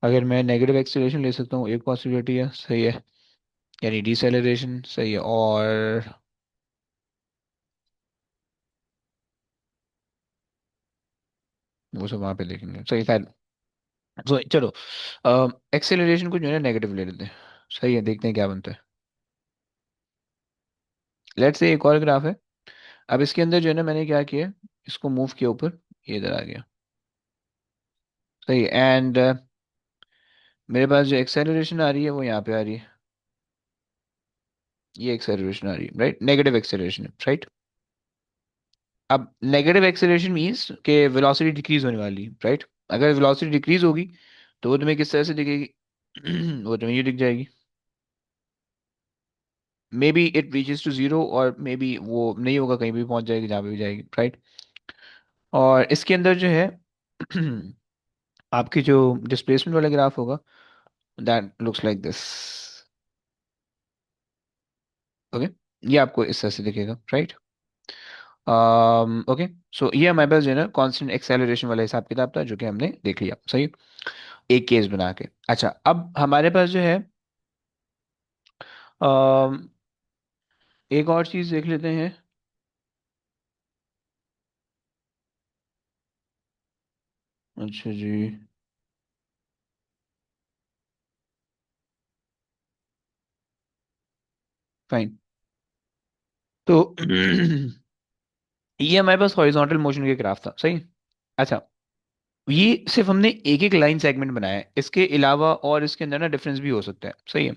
अगर मैं नेगेटिव एक्सीलरेशन ले सकता हूँ, एक पॉसिबिलिटी है, सही है, यानी डिसेलरेशन, सही है। और वो सब वहाँ पे देखेंगे, सही, खैर। तो चलो, एक्सेलरेशन को जो है ना नेगेटिव ले लेते हैं, सही है, देखते हैं क्या बनता है। लेट्स से एक और ग्राफ है। अब इसके अंदर जो है ना मैंने क्या किया, इसको मूव किया ऊपर, ये इधर आ गया, सही। एंड मेरे पास जो एक्सेलरेशन आ रही है वो यहाँ पे आ रही है, ये एक्सेलरेशन आ रही है, राइट? नेगेटिव एक्सेलरेशन है, राइट? अब नेगेटिव एक्सेलरेशन मीन्स कि वेलोसिटी डिक्रीज होने वाली है, राइट? अगर वेलोसिटी डिक्रीज होगी तो वो तुम्हें किस तरह से दिखेगी? वो तुम्हें ये दिख जाएगी, maybe it reaches to zero, और मे बी वो नहीं होगा, कहीं भी पहुंच जाएगी जहाँ पे भी जाएगी, राइट? और इसके अंदर जो है आपकी जो डिस्प्लेसमेंट वाला ग्राफ होगा, that looks like this, okay. ये आपको इस तरह से दिखेगा, राइट? ओके। सो ये हमारे पास जो है ना कांस्टेंट एक्सेलरेशन वाला हिसाब किताब था जो कि हमने देख लिया, सही। एक केस बना के। अच्छा, अब हमारे पास जो है um, एक और चीज देख लेते हैं। अच्छा जी, फाइन। तो ये हमारे पास हॉरिजॉन्टल मोशन के ग्राफ था, सही। अच्छा, ये सिर्फ हमने एक एक लाइन सेगमेंट बनाया है, इसके अलावा और इसके अंदर ना डिफरेंस भी हो सकता है, सही है।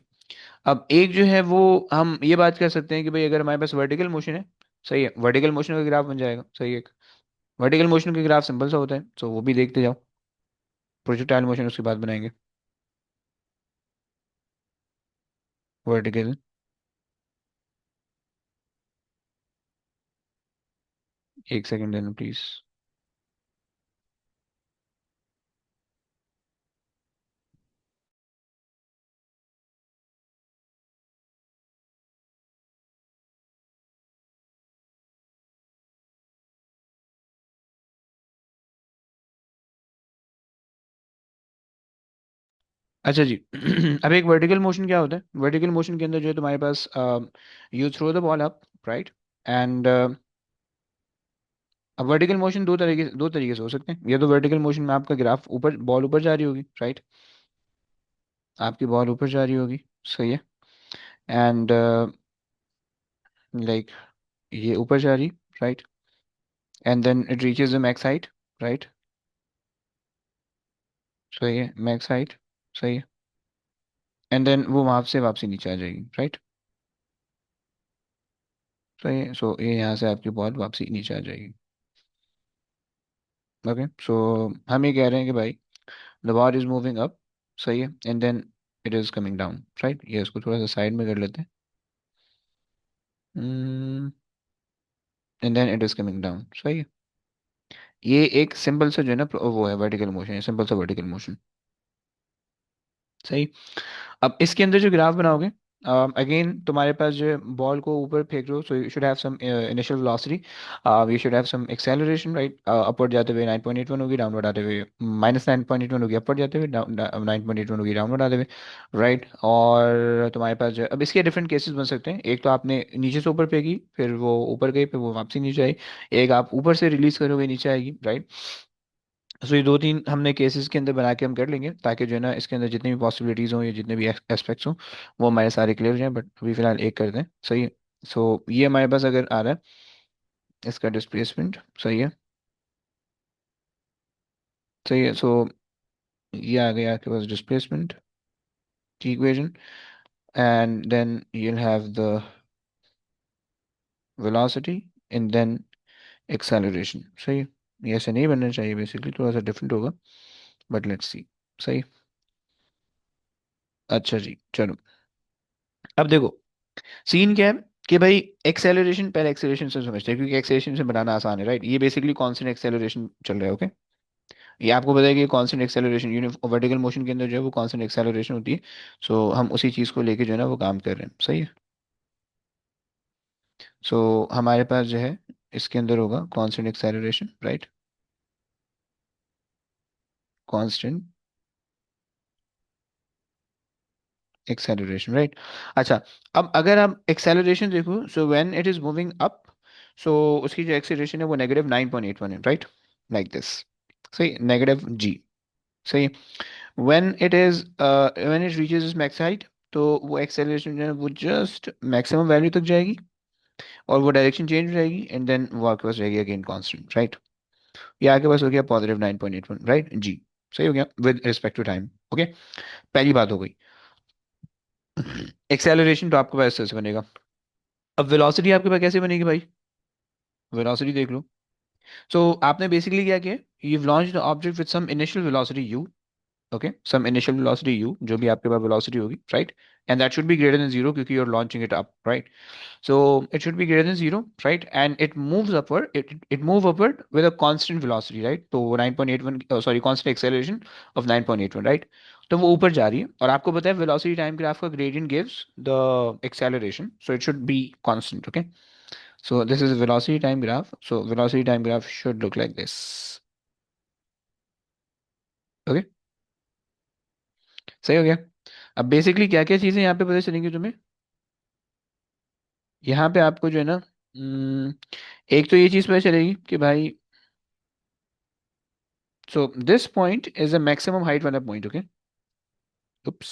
अब एक जो है वो, हम ये बात कर सकते हैं कि भाई अगर हमारे पास वर्टिकल मोशन है, सही है, वर्टिकल मोशन का ग्राफ बन जाएगा, सही है। वर्टिकल मोशन के ग्राफ सिंपल सा होता है, तो वो भी देखते जाओ। प्रोजेक्टाइल मोशन उसके बाद बनाएंगे, वर्टिकल। एक सेकंड देना प्लीज। अच्छा जी। अब एक वर्टिकल मोशन क्या होता है? वर्टिकल मोशन के अंदर जो है तुम्हारे पास you throw the ball up, right, and अब वर्टिकल मोशन दो तरीके से हो सकते हैं। या तो वर्टिकल मोशन में आपका ग्राफ ऊपर, बॉल ऊपर जा रही होगी, राइट, आपकी बॉल ऊपर जा रही होगी, सही है, एंड लाइक ये ऊपर जा रही, right, and then it reaches the max height, right, सही है, मैक्स हाइट, सही है, एंड देन वो वहां से वापसी नीचे आ जाएगी, राइट, सही है। सो ये यहाँ से आपकी बॉल वापसी नीचे आ जाएगी। ओके, सो हम ये कह रहे हैं कि भाई the ball is moving up, सही है, and then it is coming down, right. ये इसको थोड़ा सा साइड में कर लेते हैं, and then it is coming down, सही है। ये एक सिंपल सा जो है ना वो है वर्टिकल मोशन है, सिंपल सा वर्टिकल मोशन, सही। अब इसके अंदर जो ग्राफ बनाओगे, अगेन तुम्हारे पास जो है बॉल को ऊपर फेंक रहे हो, so you should have some initial velocity, you should have some acceleration, right, upward जाते हुए 9.81 होगी, डाउनवर्ड आते हुए -9.81 होगी, अपवर्ड जाते हुए 9.81 होगी, डाउनवर्ड आते हुए, राइट। और तुम्हारे पास जो है, अब इसके डिफरेंट केसेस बन सकते हैं। एक तो आपने नीचे से ऊपर फेंकी, फिर वो ऊपर गई, फिर वो वापसी नीचे आई। एक आप ऊपर से रिलीज करोगे, नीचे आएगी, राइट। सो ये दो तीन हमने केसेस के अंदर बना के हम कर लेंगे, ताकि जो है ना इसके अंदर जितनी भी पॉसिबिलिटीज़ हों या जितने भी एस्पेक्ट्स हों वो हमारे सारे क्लियर हो जाएं। बट अभी फिलहाल एक कर दें, सही है। सो ये हमारे पास अगर आ रहा है, इसका डिस्प्लेसमेंट, सही है, सही है। सो ये आ गया आपके पास डिस्प्लेसमेंट की equation, and then you'll have the velocity and then acceleration, सही है। ये ऐसे नहीं बनना चाहिए, बेसिकली थोड़ा सा डिफरेंट होगा, बट लेट्स सी, सही। अच्छा जी, चलो, अब देखो सीन क्या है कि भाई एक्सेलरेशन, पहले एक्सेलरेशन से समझते हैं, क्योंकि एक्सेलरेशन से बनाना आसान है, राइट। ये बेसिकली कांस्टेंट एक्सेलरेशन चल रहा है, ओके। ये आपको पता है कि कांस्टेंट एक्सेलरेशन वर्टिकल मोशन के अंदर जो है वो कांस्टेंट एक्सेलरेशन होती है। सो हम उसी चीज़ को लेके जो है ना वो काम कर रहे हैं, सही है। सो हमारे पास जो है इसके अंदर होगा constant acceleration, right, constant acceleration, right. अच्छा, अब अगर आप एक्सेलरेशन देखो, so when it is moving up, so उसकी जो एक्सेलरेशन है वो -9.81 है, राइट, लाइक दिस, सही, -g, सही। When it is when it reaches इस मैक्स हाइट, तो वो एक्सेलरेशन जो है वो जस्ट मैक्सिमम वैल्यू तक जाएगी, और वो डायरेक्शन चेंज हो जाएगी, एंड देन वो आपके पास रहेगी अगेन कांस्टेंट, राइट। ये आपके पास हो गया +9.81, राइट, जी, सही हो गया with respect to time, okay. पहली बात हो गई। एक्सेलरेशन तो आपके पास ऐसे बनेगा। अब वेलोसिटी आपके पास कैसे बनेगी भाई? वेलोसिटी देख लो। सो आपने बेसिकली क्या किया, you launch the object with some initial velocity u, okay, some initial velocity u, जो भी आपके पास वेलोसिटी होगी, right, and that should be greater than zero, क्योंकि you are launching it up, right. So it should be greater than zero, right? And it moves upward. It move upward with a constant velocity, right? तो 9.81, sorry, constant acceleration of 9.81, right? तो वो ऊपर जा रही है, और आपको पता है velocity time graph का gradient gives the acceleration, so it should be constant, okay? So this is a velocity time graph. So velocity time graph should look like this, okay? सही हो गया। अब बेसिकली क्या क्या चीज़ें यहाँ पे पता चलेंगी तुम्हें। यहाँ पे आपको जो है ना, एक तो ये चीज़ पता चलेगी कि भाई, so this point is a maximum height वाला पॉइंट, ओके। उप्स।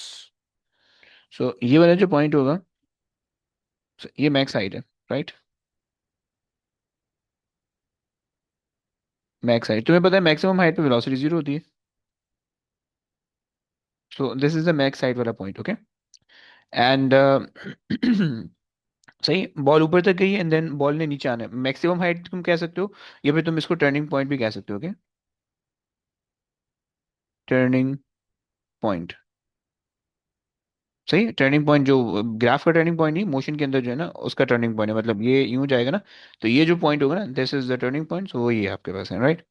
सो ये वाला जो पॉइंट होगा, so ये मैक्स हाइट है, राइट, मैक्स हाइट। तुम्हें पता है मैक्सिमम हाइट पे वेलोसिटी जीरो होती है। सो this is the max height वाला पॉइंट, ओके। एंड सही, बॉल ऊपर तक गई, एंड देन बॉल ने नीचे आना है, मैक्सिमम हाइट तुम कह सकते हो, या फिर तुम इसको टर्निंग पॉइंट भी कह सकते हो, ओके, टर्निंग पॉइंट, सही। टर्निंग पॉइंट जो ग्राफ का टर्निंग पॉइंट नहीं, मोशन के अंदर जो है ना उसका टर्निंग पॉइंट है, मतलब ये यूं जाएगा ना, तो ये जो पॉइंट होगा ना, this is the turning point, so वो ये आपके पास है, राइट।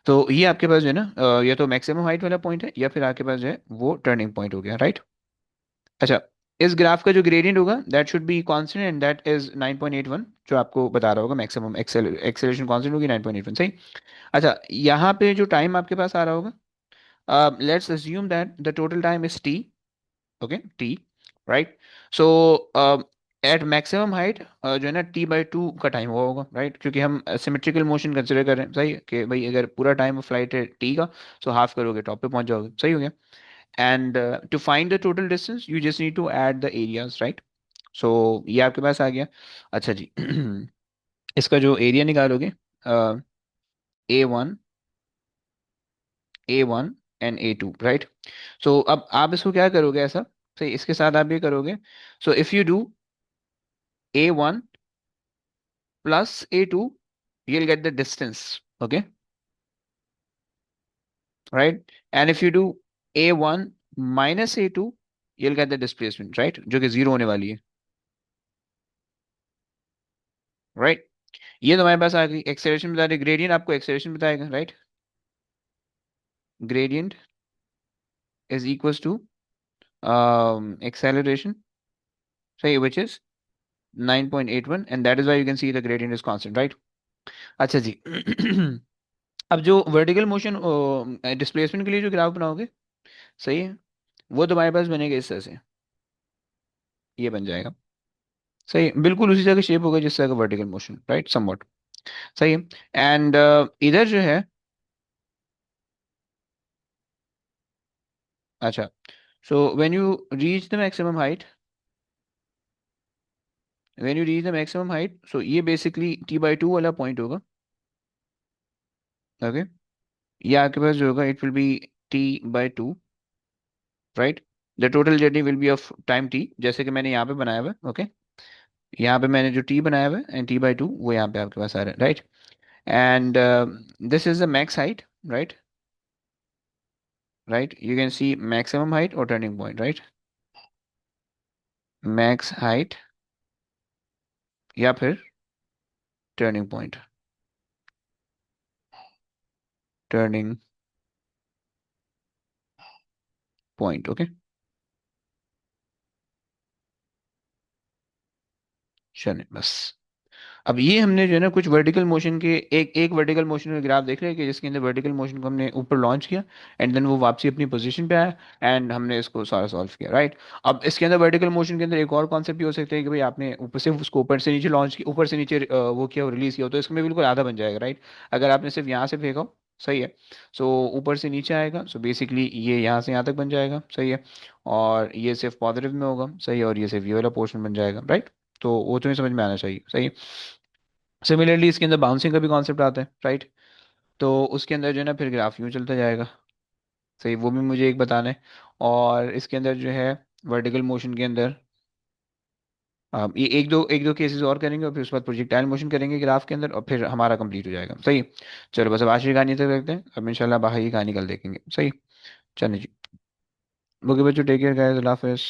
तो ये आपके पास जो है ना या तो मैक्सिमम हाइट वाला पॉइंट है, या फिर आपके पास जो है वो टर्निंग पॉइंट हो गया, राइट। अच्छा, इस ग्राफ का जो ग्रेडियंट होगा that should be constant, and that is 9.81, जो आपको बता रहा होगा मैक्सिमम एक्सेलरेशन कांस्टेंट होगी 9.81, सही। अच्छा, यहाँ पे जो टाइम आपके पास आ रहा होगा, Let's assume that the total time is t. Okay, t, right? So at maximum height जो है ना t/2 का टाइम हुआ होगा, राइट? क्योंकि हम सिमेट्रिकल मोशन कंसिडर कर रहे हैं, सही है कि भाई अगर पूरा टाइम ऑफ फ्लाइट है t का, सो हाफ करोगे टॉप पे पहुंच जाओगे, सही हो गया? And to find the total distance you just need to add the areas, right? So ये आपके पास आ गया। अच्छा जी। इसका जो एरिया निकालोगे, A1, A1 and A2, right? So अब आप इसको क्या करोगे ऐसा, सही, इसके साथ आप ये करोगे। सो if you do A1 plus A2, you'll get the distance, okay, right? And if you do A1 minus A2, you'll get the displacement, right? जो कि जीरो होने वाली है, right? ये तो हमारे पास आ गई। एक्सेलरेशन बता रहे, ग्रेडियंट आपको एक्सेलरेशन बताएगा, right? Gradient is equals to acceleration, सही, which is 9.81, and that is why you can see the gradient is constant, right? अच्छा जी। अब जो वर्टिकल मोशन डिस्प्लेसमेंट के लिए जो ग्राफ बनाओगे, सही है, वो तो हमारे पास बनेगा इस तरह से, ये बन जाएगा, सही है, बिल्कुल उसी जगह शेप होगा जिस तरह का वर्टिकल मोशन, राइट, समवॉट, सही है। एंड इधर जो है, अच्छा, so when you reach the maximum height, so ये बेसिकली t/2 वाला पॉइंट होगा, ओके? ये आपके पास जो होगा it will B t/2, right? The total journey will be of time t, जैसे कि मैंने यहाँ पे बनाया हुआ है, ओके? यहाँ पे मैंने जो t बनाया हुआ है एंड t/2 वो यहाँ पे आपके पास आ रहा है, right? And this is the max height, right? Right, you can see maximum height और turning point, right? Max height या फिर turning point, turning point, okay? चलिए बस। अब ये हमने जो है ना कुछ वर्टिकल मोशन के, एक एक वर्टिकल मोशन का ग्राफ देख रहे हैं कि जिसके अंदर वर्टिकल मोशन को हमने ऊपर लॉन्च किया एंड देन वो वापसी अपनी पोजीशन पे आया एंड हमने इसको सारा सॉल्व किया, राइट? अब इसके अंदर वर्टिकल मोशन के अंदर एक और कॉन्सेप्ट भी हो सकता है कि भाई आपने ऊपर से उसको ऊपर से नीचे लॉन्च किया, ऊपर से नीचे वो किया, रिलीज किया, तो इसमें बिल्कुल आधा बन जाएगा, राइट? अगर आपने सिर्फ यहाँ से फेंका हो, सही है, सो ऊपर से नीचे आएगा, सो बेसिकली ये यहाँ से यहाँ तक बन जाएगा, सही है, और ये सिर्फ पॉजिटिव में होगा, सही है, और ये सिर्फ ये वाला पोर्शन बन जाएगा, राइट? तो वो तुम्हें समझ में आना चाहिए, सही है। सिमिलरली इसके अंदर बाउंसिंग का भी कॉन्सेप्ट आता है, राइट? तो उसके अंदर जो है ना फिर ग्राफ यूँ चलता जाएगा, सही, वो भी मुझे एक बताना है। और इसके अंदर जो है वर्टिकल मोशन के अंदर ये एक दो केसेस और करेंगे और फिर उसके बाद प्रोजेक्टाइल मोशन करेंगे ग्राफ के अंदर और फिर हमारा कंप्लीट हो जाएगा, सही। चलो बस अब आज की कहानी तक रखते हैं, अब इंशाल्लाह बाहर की कहानी कल देखेंगे, सही। चलो जी। ओके बच्चों, टेक केयर गाइस, अल्लाह हाफिज़।